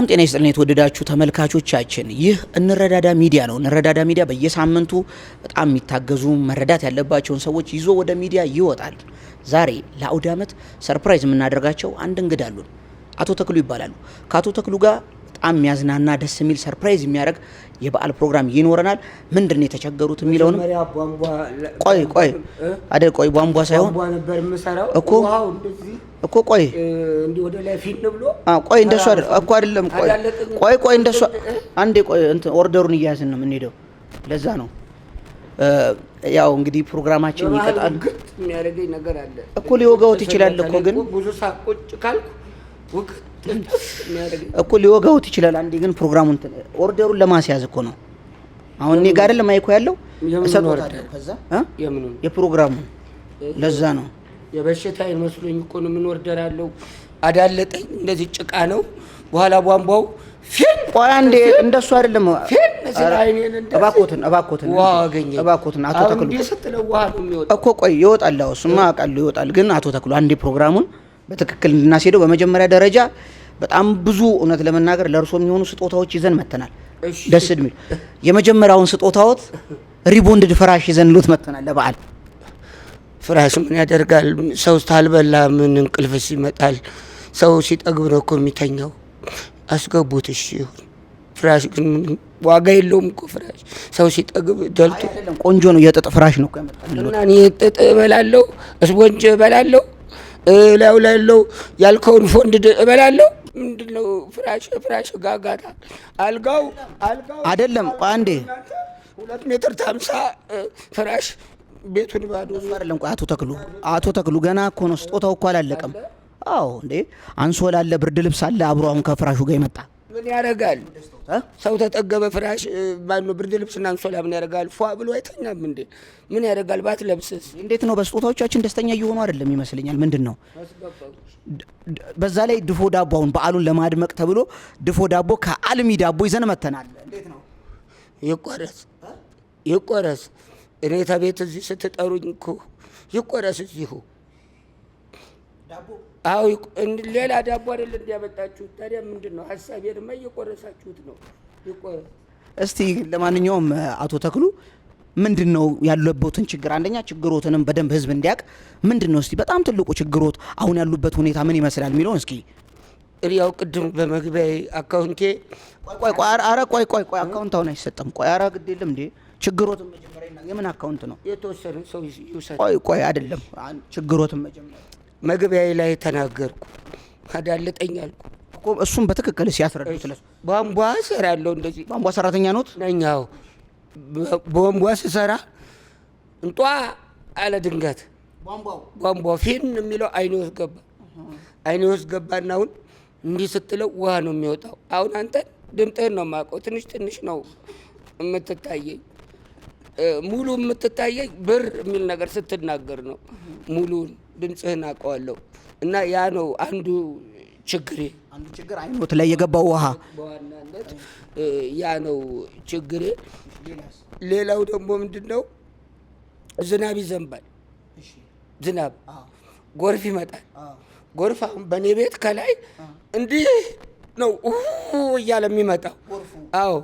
ሰላም ጤና ይስጥልኝ የተወደዳችሁ ተመልካቾቻችን፣ ይህ እንረዳዳ ሚዲያ ነው። እንረዳዳ ሚዲያ በየሳምንቱ በጣም የሚታገዙ መረዳት ያለባቸውን ሰዎች ይዞ ወደ ሚዲያ ይወጣል። ዛሬ ለአውደ ዓመት ሰርፕራይዝ የምናደርጋቸው አንድ እንግዳ አሉን። አቶ ተክሉ ይባላሉ። ከአቶ ተክሉ ጋር በጣም የሚያዝናና ደስ የሚል ሰርፕራይዝ የሚያደርግ የበዓል ፕሮግራም ይኖረናል። ምንድነው የተቸገሩት የሚለውን ቆይ ቧንቧ ሳይሆን ነበር የምሰራው እኮ ቆይ እንዴ ወደ ላይ ፊት ብሎ ቆይ እንደሱ አይደለም ቆይ እንደሱ አንዴ ቆይ ኦርደሩን እያያዝን ነው የምንሄደው። ለዛ ነው ያው እንግዲህ ፕሮግራማችን ይቀጣል። የሚያደርገኝ ነገር አለ እኮ ሊወጋውት ይችላል እኮ ግን ብዙ ሳቆጭ ካልኩ እኮ ሊወጋውት ይችላል። አንዴ ግን ፕሮግራሙን ኦርደሩን ለማስያዝ እኮ ነው። አሁን እኔ ጋር አይደለም ማይኮ ያለው እሰጥዎታለሁ። ከዛ የፕሮግራሙን ለዛ ነው የበሽታ ይመስሉኝ እኮ ነው። ምን ኦርደር አለው አዳለጠኝ። እንደዚህ ጭቃ ነው በኋላ ቧንቧው ፊን ቆይ አንዴ እንደሱ አይደለም ፊን ስለአይኔን እንደ እባክዎትን አቶ ተክሉ ስትለው ውሃ ነው የሚወጣው እኮ ቆይ ይወጣል። እሱማ አውቃለሁ ይወጣል። ግን አቶ ተክሉ አንዴ ፕሮግራሙን በትክክል እንድናስሄደው በመጀመሪያ ደረጃ በጣም ብዙ እውነት ለመናገር ለእርሶ የሚሆኑ ስጦታዎች ይዘን መተናል። ደስ የሚል የመጀመሪያውን ስጦታዎት ሪቦንድድ ፍራሽ ይዘንሎት መተናል ለበዓል። ፍራሽ ምን ያደርጋል? ሰው ታልበላ ምን እንቅልፍስ ይመጣል? ሰው ሲጠግብ ነው እኮ የሚተኛው። አስገቡት። እሺ ይሁን። ፍራሽ ግን ዋጋ የለውም እኮ ፍራሽ ሰው ሲጠግብ ደልቶ አይደለም። ቆንጆ ነው። የጥጥ ፍራሽ ነው እኮ ያመጣልኝ። እና እኔ ጥጥ እበላለሁ፣ ስፖንጅ እበላለሁ፣ ላይው ያልከውን ፎንድ እበላለሁ። ምንድነው ፍራሽ ጋጋታ? አልጋው አይደለም። አንዴ 2 ሜትር 50 ፍራሽ ቤቱን ባዶ አይደለም። ቆይ አቶ ተክሉ ገና እኮ ነው ስጦታው እኮ አላለቀም። አዎ እንዴ አንሶላ አለ፣ ብርድ ልብስ አለ አብሮ አሁን ከፍራሹ ጋር ይመጣ። ምን ያደርጋል? ሰው ተጠገበ ፍራሽ ማነው ብርድ ልብስና አንሶላ ምን ያደርጋል? ፏ ብሎ አይተኛም እንዴ? ምን ያደርጋል? ባትለብስስ? እንዴት ነው? በስጦታዎቻችን ደስተኛ እየሆኑ አይደለም ይመስለኛል። ምንድነው? በዛ ላይ ድፎ ዳቦ አሁን በዓሉን ለማድመቅ ተብሎ ድፎ ዳቦ ከአልሚ ዳቦ ይዘን መተናል። እንዴት ነው? ይቆረስ እኔ ተቤት እዚህ ስትጠሩኝ እኮ ይቆረስ እዚሁ ዳቦ። አዎ ሌላ ዳቦ አይደል እንዲያመጣችሁት? ታዲያ ምንድነው? ሐሳቤንማ እየቆረሳችሁት ነው። ይቆረስ እስቲ። ለማንኛውም አቶ ተክሉ ምንድነው ያሉበትን ችግር? አንደኛ ችግሮትንም በደንብ ህዝብ እንዲያውቅ ምንድነው እስቲ በጣም ትልቁ ችግሮት አሁን ያሉበት ሁኔታ ምን ይመስላል የሚለውን እስኪ። ያው ቅድም በመግቢያ አካውንቴ ቆይ አካውንት አሁን አይሰጥም። ቆይ ኧረ ግድ የለም እንዴ ችግሮትን መጀመሪያ የምን አካውንት ነው? የተወሰነ ሰው ይውሰድ። ቆይ አይደለም ችግሮትን መጀመሪያ መግቢያ ላይ ተናገርኩ። አዳለጠኝ አልኩ እኮ እሱም በትክክል ሲያስረዱት ለሱ ቧንቧ እሰራለሁ። እንደዚህ ቧንቧ ሰራተኛ ኖት? ነኛው ቧንቧ ስሰራ እንጧ አለ ድንገት ቧንቧው ፊን የሚለው አይኔ ውስጥ ገባና አሁን እንዲህ ስትለው ውሃ ነው የሚወጣው። አሁን አንተ ድምጥህን ነው የማውቀው። ትንሽ ነው የምትታየኝ። ሙሉ የምትታየኝ ብር የሚል ነገር ስትናገር ነው። ሙሉን ድምፅህን አውቀዋለሁ። እና ያ ነው አንዱ ችግሬ። አንዱ ችግር አይኖት ላይ የገባው ውሃ በዋናነት ያ ነው ችግሬ። ሌላው ደግሞ ምንድነው? ዝናብ ይዘንባል። ዝናብ ጎርፍ ይመጣል። ጎርፍ አሁን በእኔ ቤት ከላይ እንዲህ ነው እያለ የሚመጣው። አዎ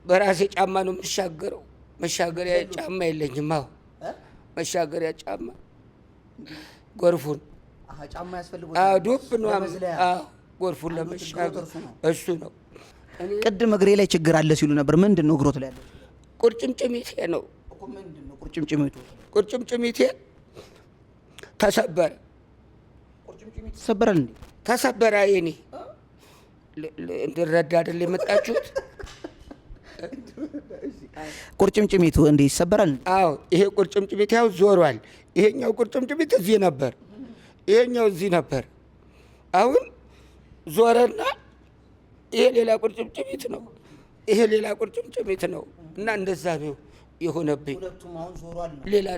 በራሴ ጫማ ነው የምሻገረው። መሻገሪያ ጫማ የለኝም። አዎ መሻገሪያ ጫማ ጎርፉን ጫማ ያስፈልጋል። ዱብ ነው። አዎ ጎርፉን ለመሻገር እሱ ነው። ቅድም እግሬ ላይ ችግር አለ ሲሉ ነበር። ምንድነው እግሮት ላይ ያለው? ቁርጭምጭሚቴ ነው። ምንድነው ቁርጭምጭሚቱ? ቁርጭምጭሚቴ ተሰበረ። ቁርጭምጭሚት ተሰበራል እንዴ? ተሰበረ። የኔ እንድረዳ አይደል የመጣችሁት? ቁርጭምጭሚቱ እንዴ ይሰበራል? አዎ ይሄ ቁርጭምጭሚት ያው ዞሯል። ይሄኛው ቁርጭምጭሚት እዚህ ነበር፣ ይሄኛው እዚህ ነበር። አሁን ዞረና ይሄ ሌላ ቁርጭምጭሚት ነው፣ ይሄ ሌላ ቁርጭምጭሚት ነው። እና እንደዛ ነው የሆነብኝ። ሌላ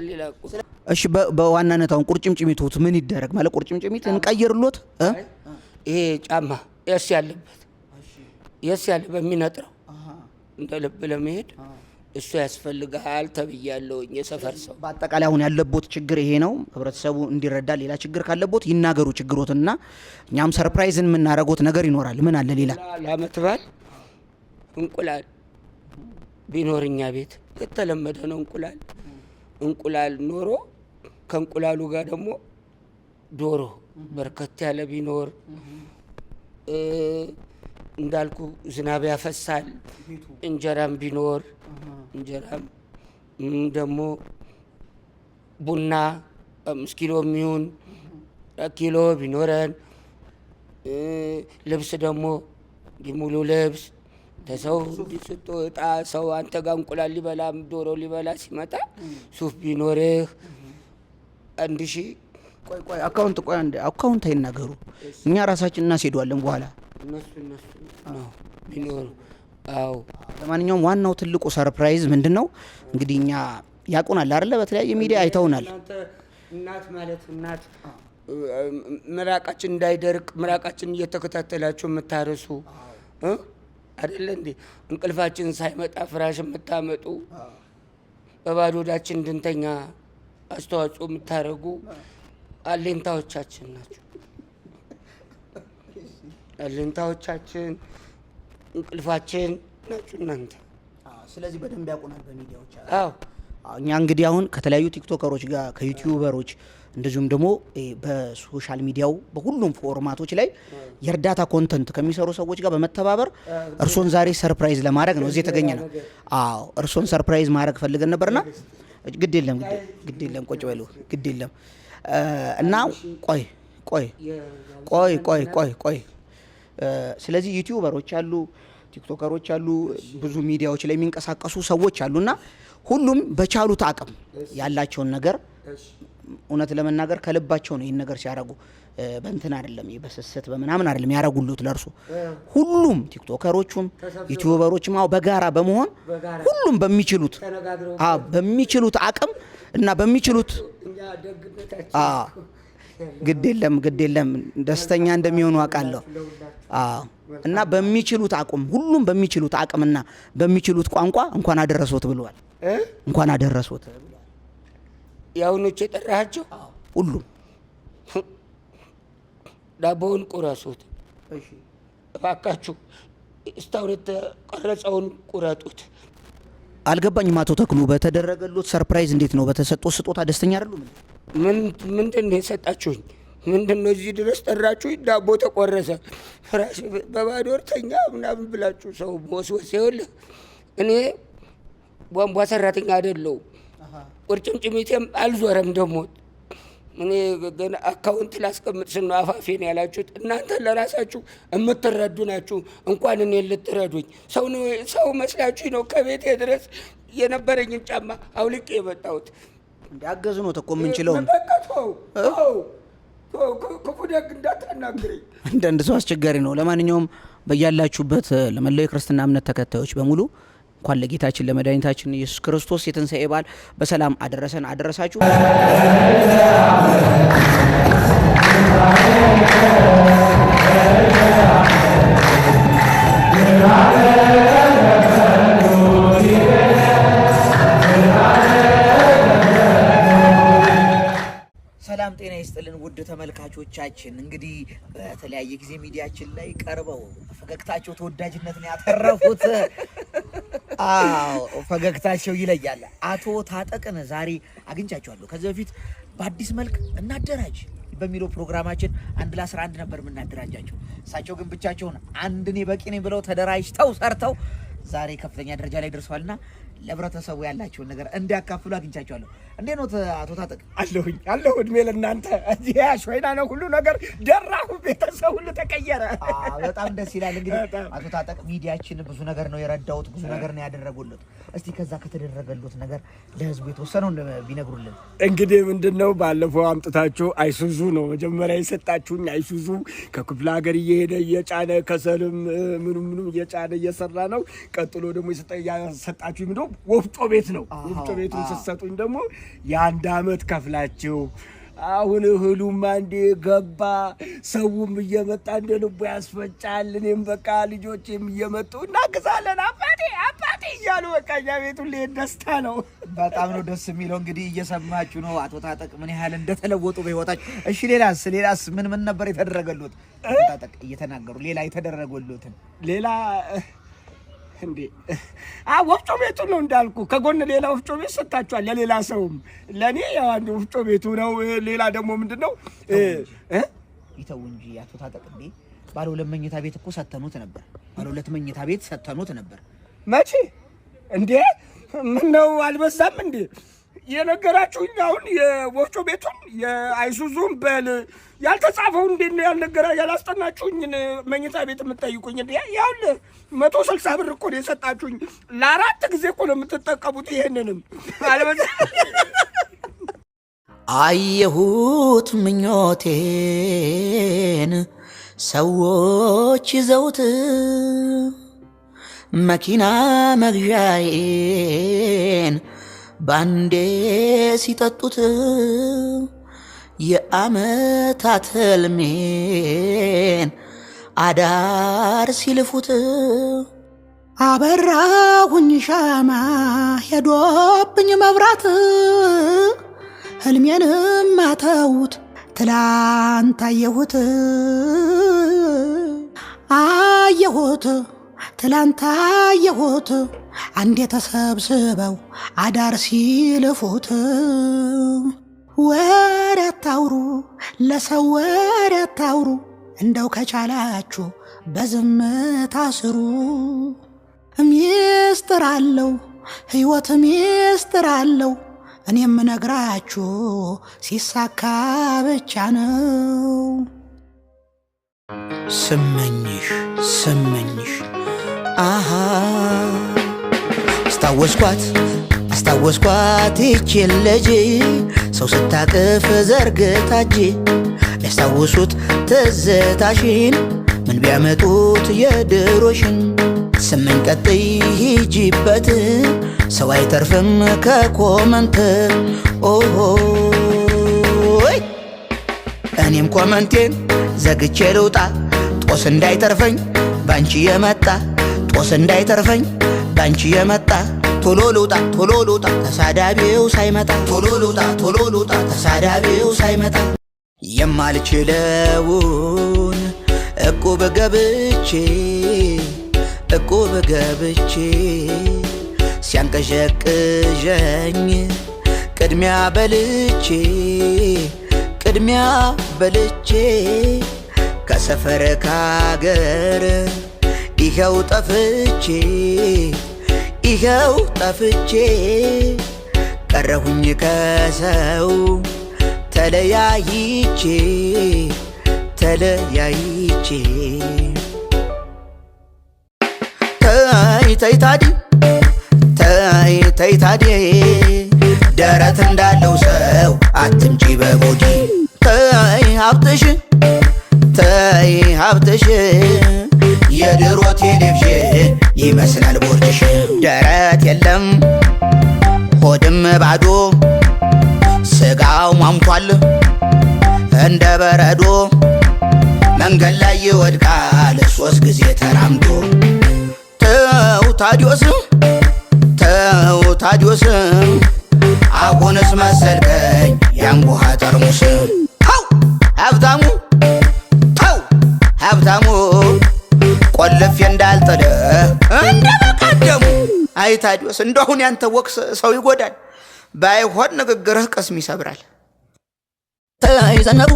እሺ በዋናነት አሁን ቁርጭምጭሚቱት ምን ይደረግ ማለት ቁርጭምጭሚት እንቀይርሎት? ይሄ ጫማ የስ ያለበት የሚነጥረው እንደ ልብ ለመሄድ እሱ ያስፈልጋል ተብያለሁኝ። የሰፈር ሰው በአጠቃላይ አሁን ያለቦት ችግር ይሄ ነው። ህብረተሰቡ እንዲረዳ ሌላ ችግር ካለቦት ይናገሩ ችግሮትና እኛም ሰርፕራይዝን የምናደርጎት ነገር ይኖራል። ምን አለ ሌላ? ለዓመት በዓል እንቁላል ቢኖር እኛ ቤት የተለመደ ነው። እንቁላል ኖሮ ከእንቁላሉ ጋር ደግሞ ዶሮ በርከት ያለ ቢኖር እንዳልኩ ዝናብ ያፈሳል። እንጀራም ቢኖር እንጀራም ደግሞ ቡና 5 ኪሎ የሚሆን ኪሎ ቢኖረን ልብስ ደግሞ ሙሉ ልብስ ተሰው ስትወጣ ሰው አንተ ጋር እንቁላል ሊበላ ዶሮ ሊበላ ሲመጣ ሱፍ ቢኖርህ 1000 ቆይ አካውንት አይናገሩ። እኛ ራሳችን እናስሄደዋለን በኋላ እነሱ ነው ቢኖሩ። አዎ ለማንኛውም ዋናው ትልቁ ሰርፕራይዝ ምንድነው እንግዲህ እኛ ያቁናል አይደለ? በተለያየ ሚዲያ አይተውናል። እናት ምራቃችን እንዳይደርቅ ምራቃችን እየተከታተላችሁ የምታርሱ አይደለ እንዴ? እንቅልፋችን ሳይመጣ ፍራሽ የምታመጡ በባዶ ሆዳችን እንድንተኛ አስተዋጽኦ የምታደርጉ አለኝታዎቻችን ናቸው። አለኝታዎቻችን እንቅልፋችን ናችሁ እናንተ። ስለዚህ በደንብ ያቁናል በሚዲያዎች። አዎ እኛ እንግዲህ አሁን ከተለያዩ ቲክቶከሮች ጋር ከዩቲዩበሮች እንደዚሁም ደግሞ በሶሻል ሚዲያው በሁሉም ፎርማቶች ላይ የእርዳታ ኮንተንት ከሚሰሩ ሰዎች ጋር በመተባበር እርሶን ዛሬ ሰርፕራይዝ ለማድረግ ነው እዚህ የተገኘ ነው። አዎ እርሶን ሰርፕራይዝ ማድረግ ፈልገን ነበርና ግድ የለም ቁጭ በሉ ግድ የለም እና ቆይ ስለዚህ ዩቲዩበሮች አሉ፣ ቲክቶከሮች አሉ፣ ብዙ ሚዲያዎች ላይ የሚንቀሳቀሱ ሰዎች አሉና ሁሉም በቻሉት አቅም ያላቸውን ነገር እውነት ለመናገር ከልባቸው ነው ይህን ነገር ሲያደርጉ በእንትን አይደለም በስስት በምናምን አይደለም ያደርጉሉት ለእርሱ ሁሉም ቲክቶከሮቹም ዩቲዩበሮችም በጋራ በመሆን ሁሉም በሚችሉት አቅም እና በሚችሉት ግድ የለም ደስተኛ እንደሚሆኑ አውቃለሁ። እና በሚችሉት አቅም ሁሉም በሚችሉት አቅምና በሚችሉት ቋንቋ እንኳን አደረሶት ብለዋል። እንኳን አደረሶት ያውኖች የጠራቸው ሁሉም ዳቦውን ቁረሱት እባካችሁ፣ እስካሁን የተቀረጸውን ቁረጡት። አልገባኝም አቶ ተክሉ፣ በተደረገሉት ሰርፕራይዝ እንዴት ነው? በተሰጠው ስጦታ ደስተኛ አይደሉም? ምንድን ነው የሰጣችሁኝ? ምንድን ነው እዚህ ድረስ ጠራችሁኝ? ዳቦ ተቆረሰ፣ ፍራሽ በባዶ ወርተኛ ምናምን ብላችሁ ሰው ወስወስ። ይኸውልህ እኔ ቧንቧ ሰራተኛ አይደለሁም፣ ቁርጭምጭሚቴም አልዞረም። ደግሞ እኔ ገና አካውንት ላስቀምጥ ስል ነው አፋፌን ያላችሁት። እናንተ ለራሳችሁ የምትረዱ ናችሁ፣ እንኳን እኔ ልትረዱኝ። ሰው መስላችሁ ነው ከቤቴ ድረስ የነበረኝን ጫማ አውልቄ የመጣሁት። እንዲያገዙ ነው ተኮ የምንችለውን ክፉ ደግ እንዳታናግረኝ። አንዳንድ ሰው አስቸጋሪ ነው። ለማንኛውም በያላችሁበት ለመላው የክርስትና እምነት ተከታዮች በሙሉ እንኳን ለጌታችን ለመድኃኒታችን ኢየሱስ ክርስቶስ የትንሣኤ በዓል በሰላም አደረሰን አደረሳችሁ። ሰላም ጤና ይስጥልን ውድ ተመልካቾቻችን፣ እንግዲህ በተለያየ ጊዜ ሚዲያችን ላይ ቀርበው ፈገግታቸው ተወዳጅነትን ያተረፉት ፈገግታቸው ይለያል አቶ ታጠቅን ዛሬ አግኝቻቸዋለሁ። ከዚህ በፊት በአዲስ መልክ እናደራጅ በሚለው ፕሮግራማችን 1 ለ11 ነበር የምናደራጃቸው። እሳቸው ግን ብቻቸውን አንድ እኔ በቂ ነኝ ብለው ተደራጅተው ሰርተው ዛሬ ከፍተኛ ደረጃ ላይ ደርሰዋልና ለህብረተሰቡ ያላቸውን ነገር እንዲያካፍሉ አግኝቻቸዋለሁ። እንዴት ነው አቶ ታጠቅ? አለሁ እድሜ ለእናንተ። እዚህ ሾይና ነው ሁሉ ነገር ደራሁ፣ ቤተሰብ ሁሉ ተቀየረ። በጣም ደስ ይላል። እንግዲህ አቶ ታጠቅ ሚዲያችን ብዙ ነገር ነው የረዳውት፣ ብዙ ነገር ነው ያደረጉለት። እስቲ ከዛ ከተደረገሉት ነገር ለህዝቡ የተወሰነው ቢነግሩልን። እንግዲህ ምንድነው ባለፈው አምጥታችሁ አይሱዙ ነው መጀመሪያ የሰጣችሁኝ። አይሱዙ ከክፍለ ሀገር እየሄደ እየጫነ ከሰልም ምኑ እየጫነ እየሰራ ነው። ቀጥሎ ደግሞ የሰጣችሁኝ ምንድነው ወፍጮ ቤት ነው። ወፍጮ ቤቱን ስትሰጡኝ ደግሞ የ1 ዓመት ከፍላችሁ አሁን እህሉም አንዴ ገባ፣ ሰውም እየመጣ እንደ ልቡ ያስፈጫል። እኔም በቃ ልጆቼም እየመጡ እናግዛለን አባቴ አባቴ እያሉ በቃ እኛ ቤቱ ደስታ ነው። በጣም ነው ደስ የሚለው። እንግዲህ እየሰማችሁ ነው አቶ ታጠቅ ምን ያህል እንደተለወጡ በህይወታችሁ። እሺ ሌላስ ምን ነበር የተደረገሉት? አቶ ታጠቅ እየተናገሩ ሌላ የተደረገሉትን ሌላ እንዴ ወፍጮ ቤቱ ነው እንዳልኩ። ከጎን ሌላ ወፍጮ ቤት ሰጣቸዋል ለሌላ ሰውም። ለኔ ያው አንድ ወፍጮ ቤቱ ነው። ሌላ ደግሞ ምንድነው ይተው እንጂ አቶ ታጠቅ እንዴ ባለ 2 መኝታ ቤት እኮ ሰተኑት ነበር። ባለ 2 መኝታ ቤት ሰተኑት ነበር። መቼ እንዴ? ምን ነው አልበዛም እንዴ? የነገራችሁኝ አሁን የወፍጮ ቤቱን የአይሱዙን በል ያልተጻፈው እንዴት ነው ያልነገራ ያላስጠናችሁኝ መኝታ ቤት የምትጠይቁኝ እንዴ? ያው 160 ብር እኮ ነው የሰጣችሁኝ። ለ4 ጊዜ እኮ ነው የምትጠቀሙት። ይሄንንም አልበዛ አየሁት ምኞቴን ሰዎች ይዘውት መኪና መግዣዬን ባንዴ ሲጠጡት የዓመታት ህልሜን አዳር ሲልፉት አበራሁኝ ሻማ ሄዶብኝ መብራት ህልሜንም አተውት ትላንት አየሁት ትላንት አየሁት አንዴ ተሰብስበው አዳር ሲልፉት ወሬ አታውሩ ለሰው ወሬ አታውሩ እንደው ከቻላችሁ በዝምታ ስሩ። ሚስጥር አለው ሕይወት ሚስጥር አለው እኔም ነግራችሁ ሲሳካ ብቻ ነው። ስመኝሽ አሃ አስታወስኳት ይችን ልጅ ሰው ስታቅፍ ዘርግታጅ ያስታውሱት ትዝታሽን ምን ቢያመጡት የድሮሽን 8 ቀጥይ ሂጂበት ሰው አይተርፍም ከኮመንት ኦሆይ እኔም ኮመንቴን ዘግቼ ልውጣ ጦስ እንዳይተርፈኝ ባንቺ የመጣ ጦስ እንዳይተርፈኝ ባንቺ የመጣ ቶሎ ልውጣ ተሳዳቢው ሳይመጣ ቶሎ ልውጣ ተሳዳቢው ሳይመጣ የማልችለውን እቁብ ገብቼ ሲያንቀዠቅዠኝ ቅድሚያ በልቼ ከሰፈር ካገር ይኸው ጠፍቼ ቀረሁኝ ከሰው ተለያይቼ ተይ ታዲ ደረት እንዳለው ሰው አትምጪ በጎዲ ተይ ሀብትሽ የድሮ ቴሌቪዥን ይመስላል ቦርድሽ ደረት የለም ሆድም ባዶ ስጋው ሟምቷል እንደ በረዶ መንገድ ላይ ይወድቃል 3 ጊዜ ተራምዶ ተው ታዲዮስ አሁንስ መሰልከኝ ያንጉሃ ጠርሙስ ሀብታሙ ቆልፌ እንዳልጠለ እንደበቀደሙ አይ ታዲዮስ እንደሁን ያንተ ወቅስ ሰው ይጎዳል ባይሆን ንግግርህ ቅስም ይሰብራል ተይ ዘነቡ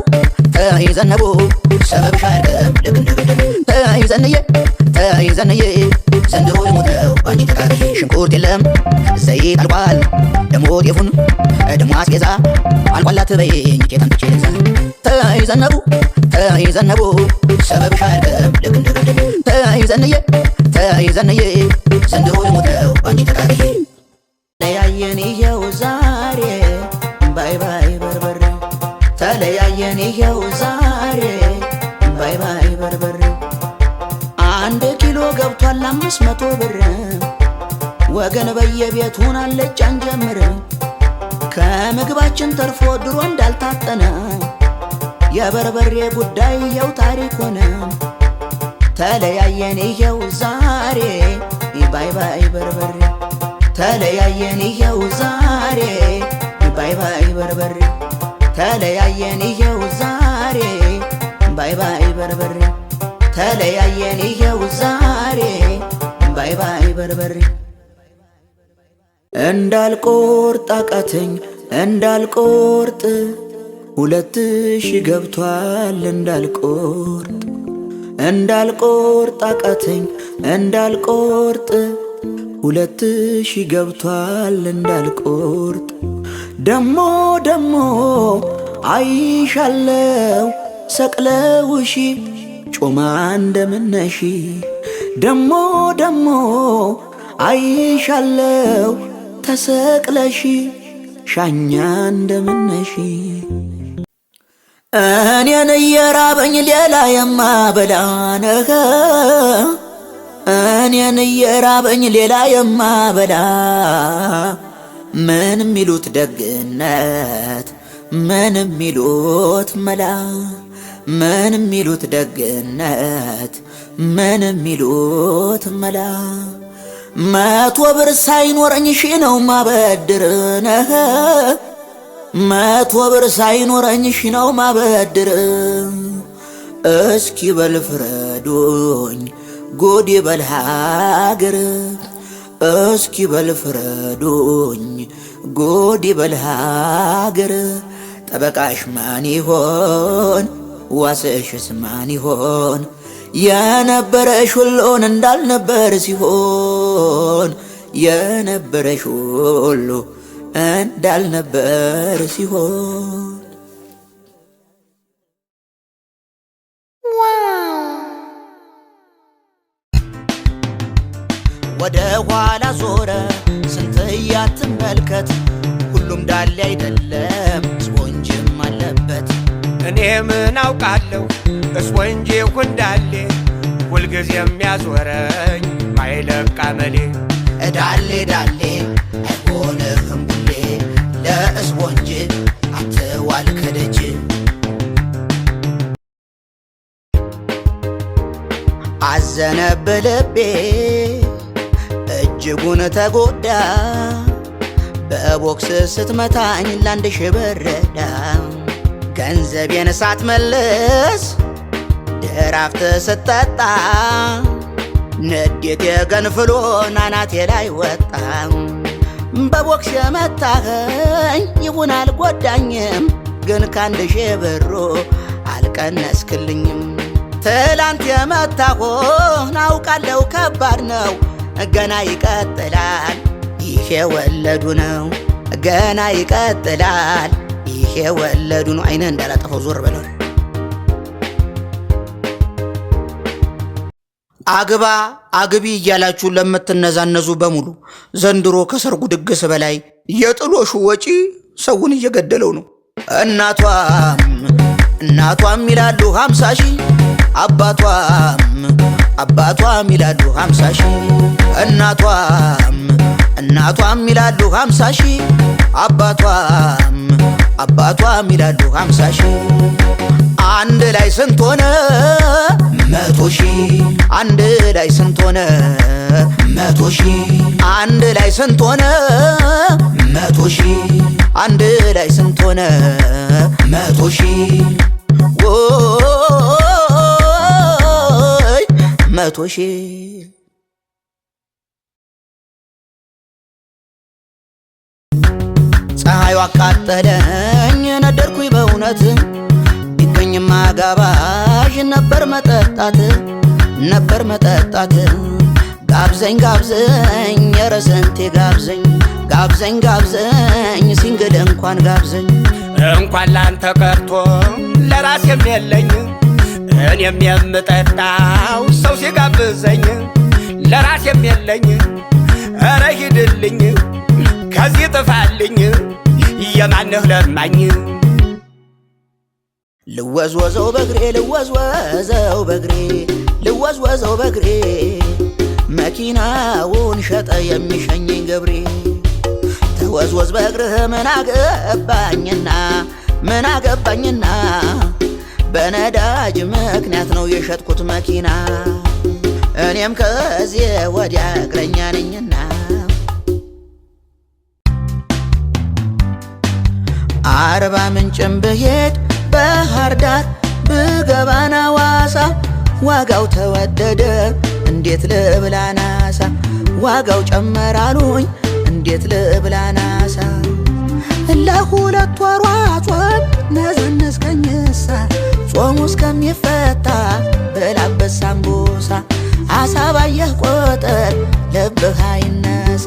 ሰበብሽ አይደለም ልክ እንደገደሉ ተይ ዘንዬ ዘንድሮ የሞተው ባንቺ ተካክዬ ሽንኩርት የለም ዘይት አልቋል ደሞት የፉን ደሞ አስቤዛ አልቋላት በይኝ ቄታን ትቼ ልግዛ ተይ ዘነቡ ሰበብሽ አይደለም ልክ እንደገደሉ ተይ ዘንዬ ዘንድሮ የሞተው ባንቺ ተካክዬ ተለያየን ይኸው ዛሬ ባይ በርበሬ ተለያየን ይኸው ዛሬ ባይ በርበሬ 1 ኪሎ ገብቷል 500 ብር ወገን በየቤቱን አለች አንጀምር ከምግባችን ተርፎ ድሮ እንዳልታጠነ የበርበሬ ጉዳይ ይኸው ታሪክ ሆነ። ተለያየን ይኸው ዛሬ ባይ ባይ በርበሬ ተለያየን ይኸው ዛሬ ባይ ባይ በርበሬ ተለያየን ይኸው ዛሬ ባይ ባይ በርበሬ ተለያየን ይኸው ዛሬ ባይ ባይ በርበሬ እንዳልቆርጥ አቃተኝ እንዳልቆርጥ 2000 ገብቷል እንዳልቆርጥ እንዳልቆርጥ አቃተኝ እንዳልቆርጥ 2000 ገብቷል እንዳልቆርጥ ደሞ ደሞ አይሻለው ሰቅለውሺ ጮማ እንደምነሺ ደሞ ደሞ አይሻለው ተሰቅለሺ ሻኛ እንደምነሺ እኔን እየራበኝ ሌላ የማበላነህ እኔን እየራበኝ ሌላ የማበላ ምን ሚሉት ደግነት ምን ሚሉት መላ ምን ሚሉት ደግነት ምን ሚሉት መላ 100 ብር ሳይኖረኝ ሺ ነው ማበድርነህ 100 ብር ሳይኖረኝ ሺ ነው ማበድር እስኪ በልፍረዱኝ ጉድ ይበል ሀገር እስኪ በልፍረዱኝ ጉድ ይበል ሀገር ጠበቃሽ ማን ይሆን ዋስሽስ ማን ይሆን የነበረሽ ሁሉን እንዳልነበር ሲሆን የነበረሽ ሁሉ እንዳልነበር ሲሆን ወደ ኋላ ዞረ ስንትያ ትመልከት ሁሉም ዳሌ አይደለም ስፖንጅም አለበት እኔ ምን አውቃለሁ እስወንጂ እንዳሌ ሁልጊዜ የሚያዞረኝ ማይለቅ አመሌ ዳሌ ዳሌ አይሆንህም ሁሌ ለእስወንጅ አትዋል ከደጅ አዘነብህ ልቤ እጅጉን ተጎዳ በቦክስ ስትመታኝ ላንድ ሺህ ብር ዕዳ ገንዘቤን ሳትመልስ ድራፍት ስትጠጣ ንዴቴ ገንፍሎ ናናቴ ላይ ወጣ በቦክስ የመታኸኝ ይሁን አልጎዳኝም ግን ከአንድ ሺህ ብሩ አልቀነስክልኝም ትላንት የመታሁህ አውቃለሁ ከባድ ነው ገና ይቀጥላል ይሄ ወለዱ ነው ገና ይቀጥላል ይሄ ወለዱ ነው አይነ እንዳላጠፈው ዞር በለው አግባ አግቢ እያላችሁ ለምትነዛነዙ በሙሉ ዘንድሮ ከሰርጉ ድግስ በላይ የጥሎሹ ወጪ ሰውን እየገደለው ነው እናቷም ይላሉ 50 ሺህ አባቷም ይላሉ 50 ሺህ እናቷም ይላሉ 50 ሺህ አባቷም ይላሉ 50 ሺህ አንድ ላይ ስንት ሆነ 100 ሺህ አንድ ላይ ስንት ሆነ 100 ሺህ አንድ ላይ ስንት ሆነ 100 ሺህ አንድ ላይ ስንት ሆነ 100 ሺህ ወይ 100 ሺህ ፀሐዩ አቃጠለኝ ነደርኩኝ በእውነት ቢገኝማ ጋባዥ ነበር መጠጣት ጋብዘኝ ኧረ ስንቴ ጋብዘኝ ሲንግል እንኳን ጋብዘኝ እንኳን ላንተ ቀርቶ ለራሴም የለኝ እኔም የምጠጣው ሰው ሲጋብዘኝ ለራሴም የለኝ ኧረ ሂድልኝ ከዚህ ጥፋልኝ የማንህ ለማኝ ልወዝወዘው በግሬ መኪናውን ሸጠ የሚሸኘኝ ገብሬ ወዝወዝ በእግርህ ምን አገባኝና ምን አገባኝና በነዳጅ ምክንያት ነው የሸጥኩት መኪና እኔም ከዚህ ወዲያ እግረኛ ነኝና አርባ ምንጭም ብሄድ ባህር ዳር ብገባና ዋሳ ዋጋው ተወደደ እንዴት ልብላ ናሳ ዋጋው ጨመራሉኝ እንዴት ልብላ ናሳ ለሁለት ወሯ ጾም ነዘነስከኝሳ ጾሙ እስከሚፈታ ብላበት ሳምቡሳ አሳ ባየህ ቁጥር ልብህ አይነሳ